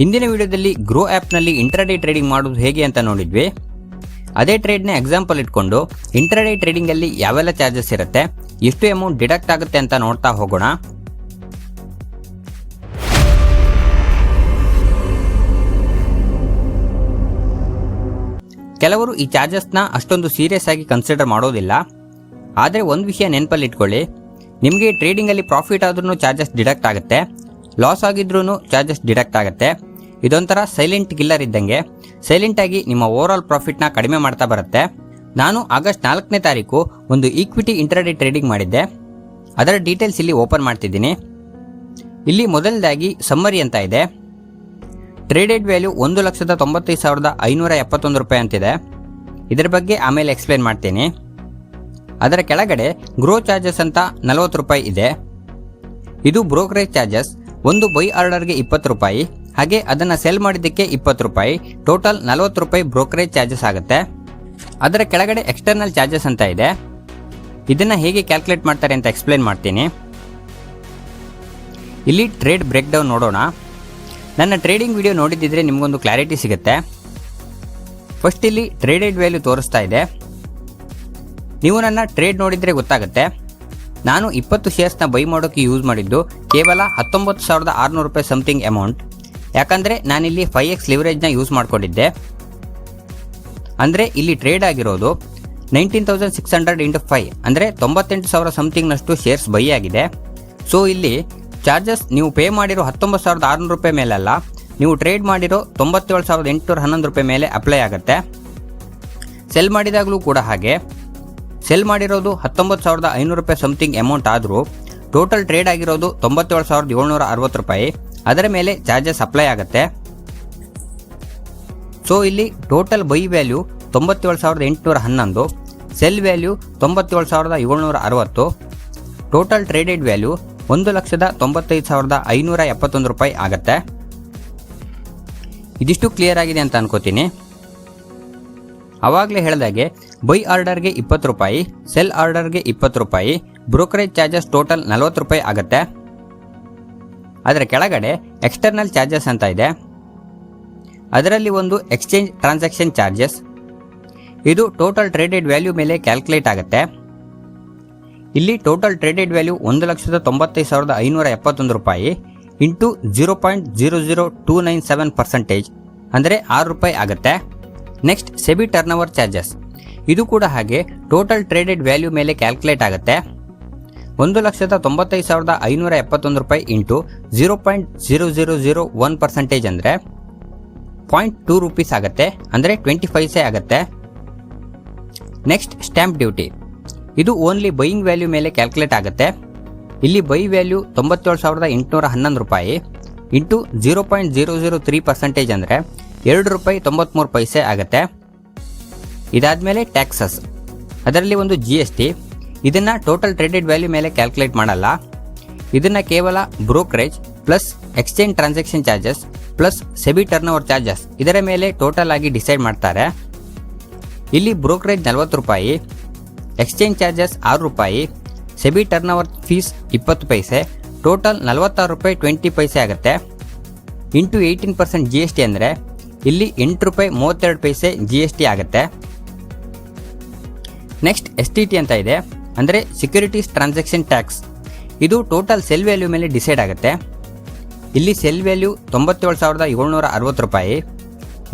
ಹಿಂದಿನ ವಿಡಿಯೋದಲ್ಲಿ ಗ್ರೋ ಆ್ಯಪ್ನಲ್ಲಿ ಇಂಟ್ರಾಡೇ ಟ್ರೇಡಿಂಗ್ ಮಾಡೋದು ಹೇಗೆ ಅಂತ ನೋಡಿದ್ವಿ. ಅದೇ ಟ್ರೇಡ್ನ ಎಕ್ಸಾಂಪಲ್ ಇಟ್ಕೊಂಡು ಇಂಟ್ರಾಡೇ ಟ್ರೇಡಿಂಗಲ್ಲಿ ಯಾವೆಲ್ಲ ಚಾರ್ಜಸ್ ಇರುತ್ತೆ, ಎಷ್ಟು ಅಮೌಂಟ್ ಡಿಡಕ್ಟ್ ಆಗುತ್ತೆ ಅಂತ ನೋಡ್ತಾ ಹೋಗೋಣ. ಕೆಲವರು ಈ ಚಾರ್ಜಸ್ನ ಅಷ್ಟೊಂದು ಸೀರಿಯಸ್ ಆಗಿ ಕನ್ಸಿಡರ್ ಮಾಡೋದಿಲ್ಲ. ಆದರೆ ಒಂದು ವಿಷಯ ನೆನಪಲ್ಲಿ ಇಟ್ಕೊಳ್ಳಿ, ನಿಮಗೆ ಟ್ರೇಡಿಂಗಲ್ಲಿ ಪ್ರಾಫಿಟ್ ಆದ್ರೂ ಚಾರ್ಜಸ್ ಡಿಡಕ್ಟ್ ಆಗುತ್ತೆ, ಲಾಸ್ ಆಗಿದ್ರೂ ಚಾರ್ಜಸ್ ಡಿಡಕ್ಟ್ ಆಗುತ್ತೆ. ಇದೊಂಥರ ಸೈಲೆಂಟ್ ಕಿಲ್ಲರ್ ಇದ್ದಂಗೆ ಸೈಲೆಂಟ್ ಆಗಿ ನಿಮ್ಮ ಓವರ್ ಆಲ್ ಪ್ರಾಫಿಟ್ನ ಕಡಿಮೆ ಮಾಡ್ತಾ ಬರುತ್ತೆ. ನಾನು ಆಗಸ್ಟ್ 4ನೇ ತಾರೀಕು ಒಂದು ಈಕ್ವಿಟಿ ಇಂಟ್ರಾಡೇ ಟ್ರೇಡಿಂಗ್ ಮಾಡಿದ್ದೆ. ಅದರ ಡೀಟೇಲ್ಸ್ ಇಲ್ಲಿ ಓಪನ್ ಮಾಡ್ತಿದ್ದೀನಿ. ಇಲ್ಲಿ ಮೊದಲದಾಗಿ ಸಮ್ಮರಿ ಅಂತ ಇದೆ. ಟ್ರೇಡೆಡ್ ವ್ಯಾಲ್ಯೂ 1,95,571 ರೂಪಾಯಿ ಅಂತಿದೆ. ಇದರ ಬಗ್ಗೆ ಆಮೇಲೆ ಎಕ್ಸ್ಪ್ಲೇನ್ ಮಾಡ್ತೀನಿ. ಅದರ ಕೆಳಗಡೆ ಗ್ರೋ ಚಾರ್ಜಸ್ ಅಂತ 40 ರೂಪಾಯಿ ಇದೆ. ಇದು ಬ್ರೋಕರೇಜ್ ಚಾರ್ಜಸ್. ಒಂದು ಬೈ ಆರ್ಡರ್ಗೆ 20 ರೂಪಾಯಿ, ಹಾಗೆ ಅದನ್ನು ಸೆಲ್ ಮಾಡಿದ್ದಕ್ಕೆ 20 ರೂಪಾಯಿ, ಟೋಟಲ್ 40 ರೂಪಾಯಿ ಬ್ರೋಕರೇಜ್ ಚಾರ್ಜಸ್ ಆಗುತ್ತೆ. ಅದರ ಕೆಳಗಡೆ ಎಕ್ಸ್ಟರ್ನಲ್ ಚಾರ್ಜಸ್ ಅಂತ ಇದೆ. ಇದನ್ನು ಹೇಗೆ ಕ್ಯಾಲ್ಕುಲೇಟ್ ಮಾಡ್ತಾರೆ ಅಂತ ಎಕ್ಸ್ಪ್ಲೇನ್ ಮಾಡ್ತೀನಿ. ಇಲ್ಲಿ ಟ್ರೇಡ್ ಬ್ರೇಕ್ ಡೌನ್ ನೋಡೋಣ. ನನ್ನ ಟ್ರೇಡಿಂಗ್ ವಿಡಿಯೋ ನೋಡಿದ್ದಿದ್ರೆ ನಿಮಗೊಂದು ಕ್ಲಾರಿಟಿ ಸಿಗುತ್ತೆ. ಫಸ್ಟ್ ಇಲ್ಲಿ ಟ್ರೇಡೆಡ್ ವ್ಯಾಲ್ಯೂ ತೋರಿಸ್ತಾ ಇದೆ. ನೀವು ನನ್ನ ಟ್ರೇಡ್ ನೋಡಿದರೆ ಗೊತ್ತಾಗುತ್ತೆ. ನಾನು 20 ಶೇರ್ಸ್ನ ಬೈ ಮಾಡೋಕ್ಕೆ ಯೂಸ್ ಮಾಡಿದ್ದು ಕೇವಲ 19,600 ರೂಪಾಯಿ ಸಮಥಿಂಗ್ ಅಮೌಂಟ್. ಯಾಕಂದರೆ ನಾನಿಲ್ಲಿ 5x ಲಿವರೇಜ್ನ ಯೂಸ್ ಮಾಡ್ಕೊಂಡಿದ್ದೆ. ಅಂದರೆ ಇಲ್ಲಿ ಟ್ರೇಡ್ ಆಗಿರೋದು 19,600 × 5 ಅಂದರೆ 98,000 ಸಮಥಿಂಗ್ನಷ್ಟು ಶೇರ್ಸ್ ಬೈ ಆಗಿದೆ. ಸೊ ಇಲ್ಲಿ ಚಾರ್ಜಸ್ ನೀವು ಪೇ ಮಾಡಿರೋ 19,600 ರೂಪಾಯಿ ಮೇಲಲ್ಲ, ನೀವು ಟ್ರೇಡ್ ಮಾಡಿರೋ 97,811 ರೂಪಾಯಿ ಮೇಲೆ ಅಪ್ಲೈ ಆಗುತ್ತೆ. ಸೆಲ್ ಮಾಡಿದಾಗಲೂ ಕೂಡ ಹಾಗೆ. ಸೆಲ್ ಮಾಡಿರೋದು 19,500 ರೂಪಾಯಿ ಸಮಥಿಂಗ್ ಅಮೌಂಟ್ ಆದರೂ ಟೋಟಲ್ ಟ್ರೇಡ್ ಆಗಿರೋದು 97,760 ರೂಪಾಯಿ. ಅದರ ಮೇಲೆ ಚಾರ್ಜಸ್ ಅಪ್ಲೈ ಆಗುತ್ತೆ. ಸೊ ಇಲ್ಲಿ total by value 97,811, cell value 97,760, total traded value 1,95,571 ರೂಪಾಯಿ ಆಗುತ್ತೆ. ಇದಿಷ್ಟು ಕ್ಲಿಯರ್ ಆಗಿದೆ ಅಂತ ಅನ್ಕೋತೀನಿ. ಆವಾಗಲೇ ಹೇಳಿದಾಗೆ ಬೈ ಆರ್ಡರ್ಗೆ 20 ರೂಪಾಯಿ, ಸೆಲ್ ಆರ್ಡರ್ಗೆ 20 ರೂಪಾಯಿ, ಬ್ರೋಕರೇಜ್ ಚಾರ್ಜಸ್ ಟೋಟಲ್ 40 ರೂಪಾಯಿ ಆಗುತ್ತೆ. ಅದರ ಕೆಳಗಡೆ ಎಕ್ಸ್ಟರ್ನಲ್ ಚಾರ್ಜಸ್ ಅಂತ ಇದೆ. ಅದರಲ್ಲಿ ಒಂದು ಎಕ್ಸ್ಚೇಂಜ್ ಟ್ರಾನ್ಸಾಕ್ಷನ್ ಚಾರ್ಜಸ್. ಇದು ಟೋಟಲ್ ಟ್ರೇಡೆಡ್ ವ್ಯಾಲ್ಯೂ ಮೇಲೆ ಕ್ಯಾಲ್ಕುಲೇಟ್ ಆಗುತ್ತೆ. ಇಲ್ಲಿ ಟೋಟಲ್ ಟ್ರೇಡೆಡ್ ವ್ಯಾಲ್ಯೂ 1,95,571 ರೂಪಾಯಿ ಇಂಟು 0.00297% ಅಂದರೆ 6 ರೂಪಾಯಿ ಆಗುತ್ತೆ. Next SEBI turn over charges. ಇದು ಕೂಡ ಹಾಗೆ ಟೋಟಲ್ ಟ್ರೇಡೆಡ್ ವ್ಯಾಲ್ಯೂ ಮೇಲೆ ಕ್ಯಾಲ್ಕುಲೇಟ್ ಆಗುತ್ತೆ. 1,95,571 ರೂಪಾಯಿ ಇಂಟು 0.0001% ಅಂದರೆ 0.2 ರೂಪೀಸ್ ಆಗುತ್ತೆ, ಅಂದರೆ 20 ಪೈಸೆ ಆಗುತ್ತೆ. Next stamp duty. ಇದು ಓನ್ಲಿ ಬೈಯಿಂಗ್ ವ್ಯಾಲ್ಯೂ ಮೇಲೆ ಕ್ಯಾಲ್ಕುಲೇಟ್ ಆಗುತ್ತೆ. ಇಲ್ಲಿ ಬೈ ವ್ಯಾಲ್ಯೂ 97,811 ರೂಪಾಯಿ ಇಂಟು 0.003% ಅಂದರೆ 2 ರೂಪಾಯಿ 93 ಪೈಸೆ ಆಗುತ್ತೆ. ಇದಾದಮೇಲೆ ಟ್ಯಾಕ್ಸಸ್. ಅದರಲ್ಲಿ ಒಂದು GST. ಇದನ್ನು ಟೋಟಲ್ ಟ್ರೇಡೆಡ್ ವ್ಯಾಲ್ಯೂ ಮೇಲೆ ಕ್ಯಾಲ್ಕುಲೇಟ್ ಮಾಡಲ್ಲ. ಇದನ್ನು ಕೇವಲ brokerage plus exchange transaction charges plus SEBI turn over charges ಇದರ ಮೇಲೆ ಟೋಟಲ್ ಆಗಿ ಡಿಸೈಡ್ ಮಾಡ್ತಾರೆ. ಇಲ್ಲಿ ಬ್ರೋಕರೇಜ್ 40 ರೂಪಾಯಿ, ಎಕ್ಸ್ಚೇಂಜ್ ಚಾರ್ಜಸ್ 6 ರೂಪಾಯಿ, ಸೆಬಿ ಟರ್ನ್ ಓವರ್ ಫೀಸ್ 20 ಪೈಸೆ, ಟೋಟಲ್ 46 ರೂಪಾಯಿ 20 ಪೈಸೆ ಆಗುತ್ತೆ. ಇಂಟು 18% GST ಅಂದರೆ ಇಲ್ಲಿ 8 ರೂಪಾಯಿ 32 ಪೈಸೆ GST ಆಗುತ್ತೆ. ನೆಕ್ಸ್ಟ್ STT ಅಂತ ಇದೆ, ಅಂದರೆ ಸೆಕ್ಯೂರಿಟೀಸ್ ಟ್ರಾನ್ಸಾಕ್ಷನ್ ಟ್ಯಾಕ್ಸ್. ಇದು ಟೋಟಲ್ ಸೆಲ್ ವ್ಯಾಲ್ಯೂ ಮೇಲೆ ಡಿಸೈಡ್ ಆಗುತ್ತೆ. ಇಲ್ಲಿ ಸೆಲ್ ವ್ಯಾಲ್ಯೂ 97,760 ರೂಪಾಯಿ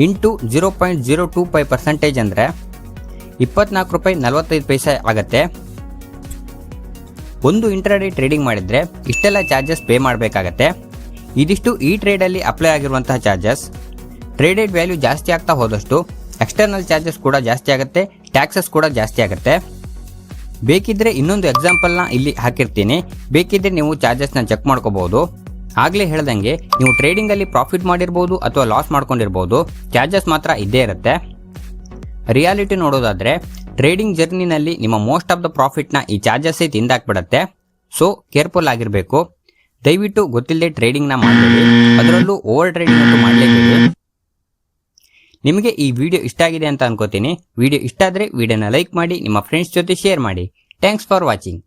ಇಂಟು 0.025% ಅಂದರೆ 24 ರೂಪಾಯಿ 45 ಪೈಸೆ ಆಗುತ್ತೆ. ಒಂದು ಇಂಟ್ರಾಡೇ ಟ್ರೇಡಿಂಗ್ ಮಾಡಿದರೆ ಇಷ್ಟೆಲ್ಲ ಚಾರ್ಜಸ್ ಪೇ ಮಾಡಬೇಕಾಗತ್ತೆ. ಇದಿಷ್ಟು ಈ ಟ್ರೇಡಲ್ಲಿ ಅಪ್ಲೈ ಆಗಿರುವಂತಹ ಚಾರ್ಜಸ್. ಟ್ರೇಡೆಡ್ ವ್ಯಾಲ್ಯೂ ಜಾಸ್ತಿ ಆಗ್ತಾ ಹೋದಷ್ಟು ಎಕ್ಸ್ಟರ್ನಲ್ ಚಾರ್ಜಸ್ ಕೂಡ ಜಾಸ್ತಿ ಆಗುತ್ತೆ, ಟ್ಯಾಕ್ಸಸ್ ಕೂಡ ಜಾಸ್ತಿ ಆಗುತ್ತೆ. ಬೇಕಿದ್ರೆ ಇನ್ನೊಂದು ಎಕ್ಸಾಂಪಲ್ನ ಇಲ್ಲಿ ಹಾಕಿರ್ತೀನಿ, ಬೇಕಿದ್ರೆ ನೀವು ಚಾರ್ಜಸ್ನ ಚೆಕ್ ಮಾಡ್ಕೋಬಹುದು. ಆಗಲೇ ಹೇಳ್ದಂಗೆ ನೀವು ಟ್ರೇಡಿಂಗಲ್ಲಿ ಪ್ರಾಫಿಟ್ ಮಾಡಿರ್ಬೋದು ಅಥವಾ ಲಾಸ್ ಮಾಡ್ಕೊಂಡಿರ್ಬೋದು, ಚಾರ್ಜಸ್ ಮಾತ್ರ ಇದ್ದೇ ಇರುತ್ತೆ. ರಿಯಾಲಿಟಿ ನೋಡೋದಾದರೆ ಟ್ರೇಡಿಂಗ್ ಜರ್ನಿನಲ್ಲಿ ನಿಮ್ಮ ಮೋಸ್ಟ್ ಆಫ್ ದ ಪ್ರಾಫಿಟ್ನ ಈ ಚಾರ್ಜಸ್ಸೇ ತಿಂದಾಕ್ಬಿಡುತ್ತೆ. ಸೊ ಕೇರ್ಫುಲ್ ಆಗಿರಬೇಕು. ದಯವಿಟ್ಟು ಗೊತ್ತಿಲ್ಲದೆ ಟ್ರೇಡಿಂಗ್ನ ಮಾಡಬೇಡಿ, ಅದರಲ್ಲೂ ಓವರ್ ಟ್ರೇಡಿಂಗ್ ಅಂತೂ ಮಾಡಲೇಬೇಡಿ. ನಿಮಗೆ ಈ ವಿಡಿಯೋ ಇಷ್ಟ ಆಗಿದೆ ಅಂತ ಅನ್ಕೋತೀನಿ. ವಿಡಿಯೋ ಇಷ್ಟ ಆದರೆ ವಿಡಿಯೋನ ಲೈಕ್ ಮಾಡಿ, ನಿಮ್ಮ ಫ್ರೆಂಡ್ಸ್ ಜೊತೆ ಶೇರ್ ಮಾಡಿ. Thanks for watching.